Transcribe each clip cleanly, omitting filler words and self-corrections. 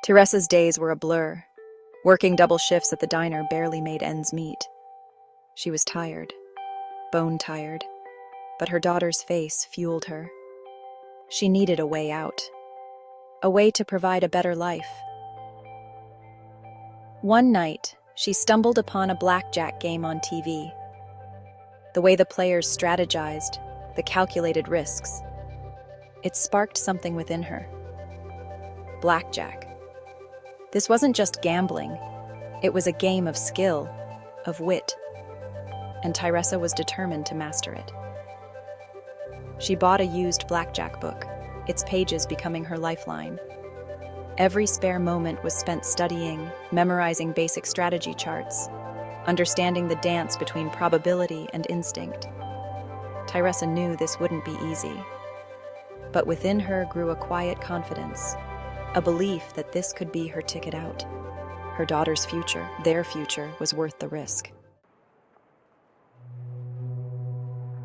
Tyressa's days were a blur. Working double shifts at the diner barely made ends meet. She was tired, bone tired, but her daughter's face fueled her. She needed a way out, a way to provide a better life. One night, she stumbled upon a blackjack game on TV. The way the players strategized, the calculated risks. It sparked something within her. Blackjack. This wasn't just gambling. It was a game of skill, of wit. And Tyressa was determined to master it. She bought a used blackjack book, its pages becoming her lifeline. Every spare moment was spent studying, memorizing basic strategy charts, understanding the dance between probability and instinct. Tyressa knew this wouldn't be easy. But within her grew a quiet confidence, a belief that this could be her ticket out. Her daughter's future, their future, was worth the risk.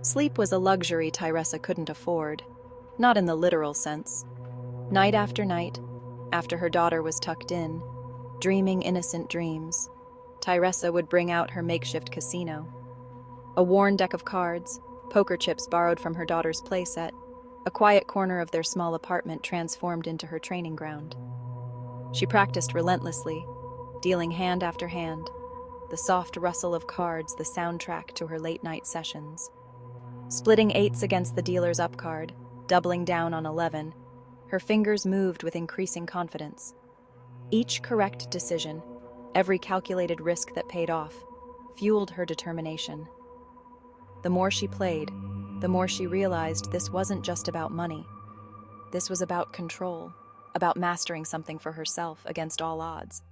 Sleep was a luxury Tyressa couldn't afford, not in the literal sense. Night after night, after her daughter was tucked in, dreaming innocent dreams, Tyressa would bring out her makeshift casino. A worn deck of cards, poker chips borrowed from her daughter's playset, a quiet corner of their small apartment transformed into her training ground. She practiced relentlessly, dealing hand after hand, the soft rustle of cards the soundtrack to her late-night sessions. Splitting eights against the dealer's up card, doubling down on 11, her fingers moved with increasing confidence. Each correct decision, every calculated risk that paid off, fueled her determination. The more she played, the more she realized this wasn't just about money. This was about control, about mastering something for herself against all odds.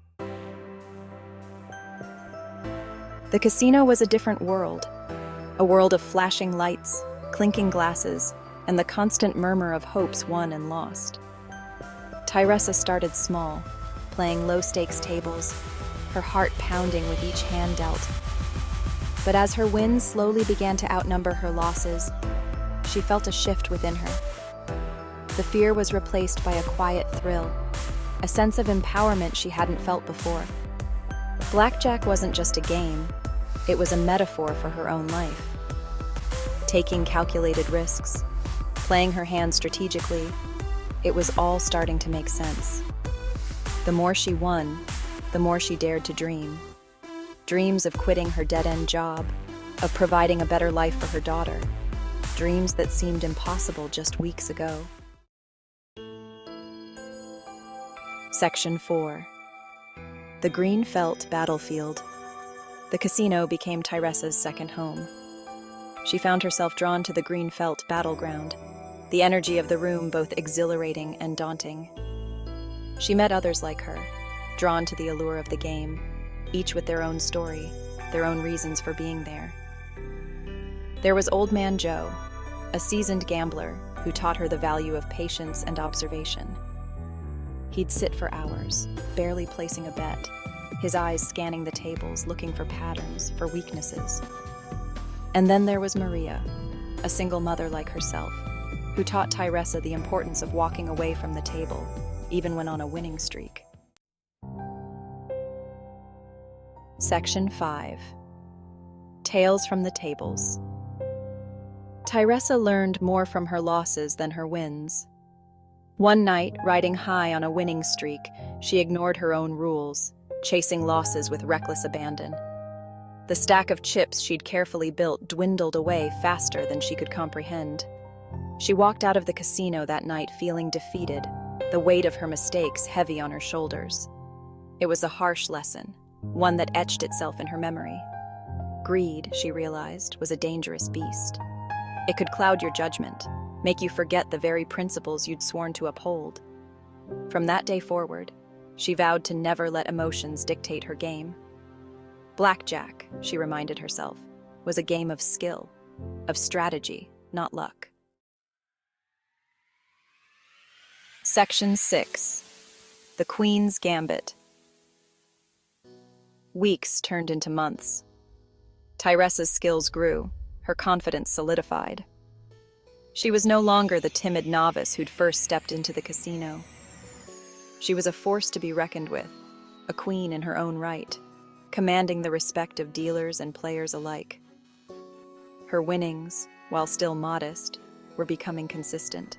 The casino was a different world, a world of flashing lights, clinking glasses, and the constant murmur of hopes won and lost. Tyressa started small, playing low-stakes tables, her heart pounding with each hand dealt. But as her wins slowly began to outnumber her losses, she felt a shift within her. The fear was replaced by a quiet thrill, a sense of empowerment she hadn't felt before. Blackjack wasn't just a game, it was a metaphor for her own life. Taking calculated risks, playing her hand strategically, it was all starting to make sense. The more she won, the more she dared to dream. Dreams of quitting her dead-end job, of providing a better life for her daughter. Dreams that seemed impossible just weeks ago. Section 4. The green felt battlefield. The casino became Tyressa's second home. She found herself drawn to the green felt battleground, the energy of the room both exhilarating and daunting. She met others like her, drawn to the allure of the game, each with their own story, their own reasons for being there. There was Old Man Joe, a seasoned gambler who taught her the value of patience and observation. He'd sit for hours, barely placing a bet, his eyes scanning the tables, looking for patterns, for weaknesses. And then there was Maria, a single mother like herself, who taught Tyressa the importance of walking away from the table, even when on a winning streak. Section 5. Tales from the Tables. Tyressa learned more from her losses than her wins. One night, riding high on a winning streak, she ignored her own rules, chasing losses with reckless abandon. The stack of chips she'd carefully built dwindled away faster than she could comprehend. She walked out of the casino that night feeling defeated, the weight of her mistakes heavy on her shoulders. It was a harsh lesson, one that etched itself in her memory. Greed, she realized, was a dangerous beast. It could cloud your judgment, make you forget the very principles you'd sworn to uphold. From that day forward, she vowed to never let emotions dictate her game. Blackjack, she reminded herself, was a game of skill, of strategy, not luck. Section 6. The Queen's Gambit. Weeks turned into months. Tyressa's skills grew, her confidence solidified. She was no longer the timid novice who'd first stepped into the casino. She was a force to be reckoned with, a queen in her own right, commanding the respect of dealers and players alike. Her winnings, while still modest, were becoming consistent.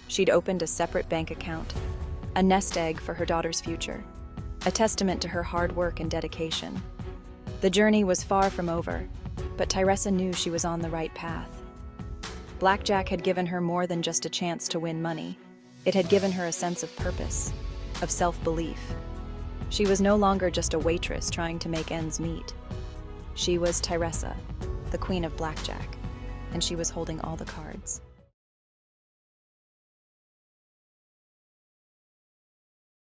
She'd opened a separate bank account, a nest egg for her daughter's future, a testament to her hard work and dedication. The journey was far from over, but Tyressa knew she was on the right path. Blackjack had given her more than just a chance to win money. It had given her a sense of purpose, of self-belief. She was no longer just a waitress trying to make ends meet. She was Tyressa, the queen of Blackjack, and she was holding all the cards.